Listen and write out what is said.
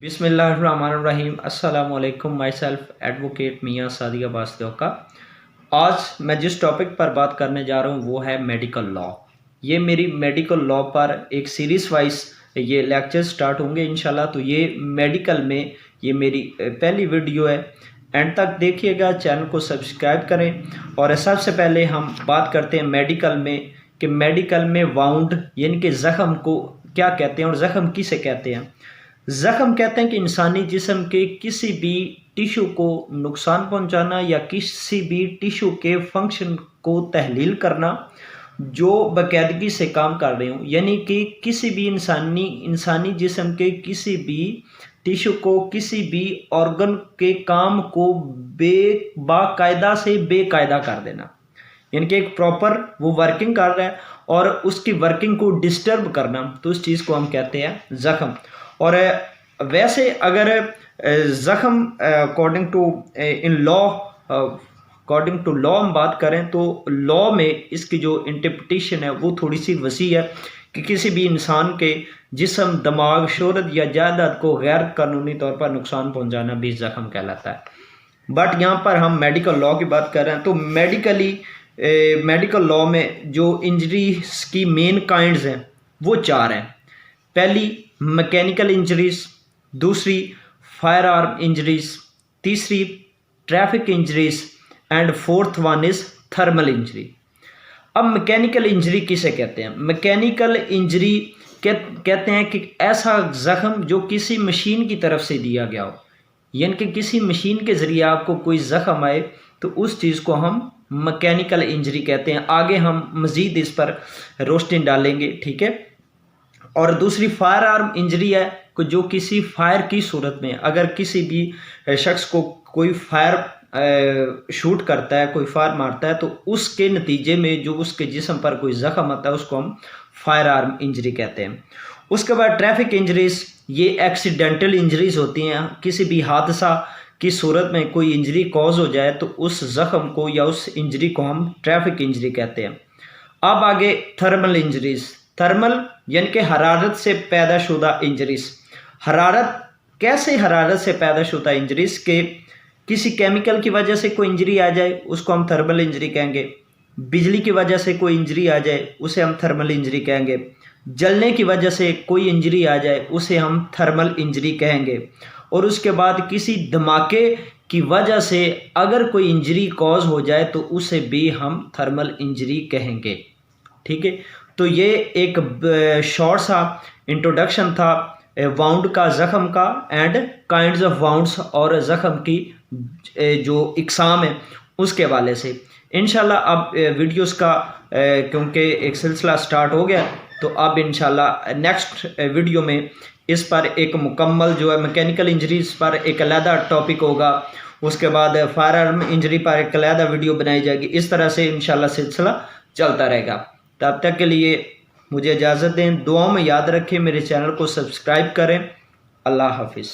بسم اللہ الرحمن الرحیم۔ السلام علیکم، مائی سیلف ایڈوکیٹ میاں سادی عباس دیوکا۔ آج میں جس ٹاپک پر بات کرنے جا رہا ہوں وہ ہے میڈیکل لاء۔ یہ میری میڈیکل لاء پر ایک سیریز وائز یہ لیکچر سٹارٹ ہوں گے انشاءاللہ۔ تو یہ میڈیکل میں یہ میری پہلی ویڈیو ہے، اینڈ تک دیکھیے گا، چینل کو سبسکرائب کریں۔ اور سب سے پہلے ہم بات کرتے ہیں میڈیکل میں کہ میڈیکل میں واؤنڈ یعنی کہ زخم کو کیا کہتے ہیں اور زخم کسے کہتے ہیں۔ زخم کہتے ہیں کہ انسانی جسم کے کسی بھی ٹیشو کو نقصان پہنچانا یا کسی بھی ٹیشو کے فنکشن کو تحلیل کرنا جو باقاعدگی سے کام کر رہے ہوں، یعنی کہ کسی بھی انسانی جسم کے کسی بھی ٹیشو کو، کسی بھی آرگن کے کام کو باقاعدہ سے بے قاعدہ کر دینا، یعنی کہ ایک پراپر وہ ورکنگ کر رہا ہے اور اس کی ورکنگ کو ڈسٹرب کرنا، تو اس چیز کو ہم کہتے ہیں زخم۔ اور ویسے اگر زخم اکارڈنگ ٹو لاء ہم بات کریں تو لاء میں اس کی جو انٹرپریٹیشن ہے وہ تھوڑی سی وسیع ہے کہ کسی بھی انسان کے جسم، دماغ، شہرت یا جائیداد کو غیر قانونی طور پر نقصان پہنچانا بھی زخم کہلاتا ہے۔ بٹ یہاں پر ہم میڈیکل لاء کی بات کر رہے ہیں، تو میڈیکل لاء میں جو انجریز کی مین کائنڈز ہیں وہ چار ہیں۔ پہلی میکینیکل انجریز، دوسری فائر آرم انجریز، تیسری traffic injuries and fourth one is thermal injury. اب میکینیکل انجری کسے کہتے ہیں؟ میکینیکل انجری کہتے ہیں کہ ایسا زخم جو کسی مشین کی طرف سے دیا گیا ہو، یعنی کہ کسی مشین کے ذریعے آپ کو کوئی زخم آئے تو اس چیز کو ہم میکینیکل انجری کہتے ہیں۔ آگے ہم مزید اس پر روشنی ڈالیں گے، ٹھیک ہے۔ اور دوسری فائر آرم انجری ہے کہ جو کسی فائر کی صورت میں اگر کسی بھی شخص کو کوئی فائر شوٹ کرتا ہے، کوئی فائر مارتا ہے، تو اس کے نتیجے میں جو اس کے جسم پر کوئی زخم آتا ہے اس کو ہم فائر آرم انجری کہتے ہیں۔ اس کے بعد ٹریفک انجریز، یہ ایکسیڈنٹل انجریز ہوتی ہیں، کسی بھی حادثہ کی صورت میں کوئی انجری کوز ہو جائے تو اس زخم کو یا اس انجری کو ہم ٹریفک انجری کہتے ہیں۔ اب آگے تھرمل انجریز، تھرمل یعنی کہ حرارت سے پیدا شدہ انجریز۔ حرارت سے پیدا شدہ انجریز کہ کسی کیمیکل کی وجہ سے کوئی انجری آ جائے اس کو ہم تھرمل انجری کہیں گے، بجلی کی وجہ سے کوئی انجری آ جائے اسے ہم تھرمل انجری کہیں گے، جلنے کی وجہ سے کوئی انجری آ جائے اسے ہم تھرمل انجری کہیں گے، اور اس کے بعد کسی دھماکے کی وجہ سے اگر کوئی انجری کوز ہو جائے تو اسے بھی ہم تھرمل انجری کہیں گے، ٹھیک ہے۔ تو یہ ایک شارٹ سا انٹروڈکشن تھا واؤنڈ کا، زخم کا، اینڈ کائنڈز آف واؤنڈس اور زخم کی جو اقسام ہیں اس کے حوالے سے۔ انشاءاللہ اب ویڈیوز کا کیونکہ ایک سلسلہ سٹارٹ ہو گیا تو اب انشاءاللہ نیکسٹ ویڈیو میں اس پر ایک مکمل جو ہے میکینیکل انجریز پر ایک علیحدہ ٹاپک ہوگا، اس کے بعد فائر آرم انجری پر ایک علیحدہ ویڈیو بنائی جائے گی۔ اس طرح سے انشاءاللہ سلسلہ چلتا رہے گا۔ تب تک کے لیے مجھے اجازت دیں، دعاؤں میں یاد رکھیں، میرے چینل کو سبسکرائب کریں۔ اللہ حافظ۔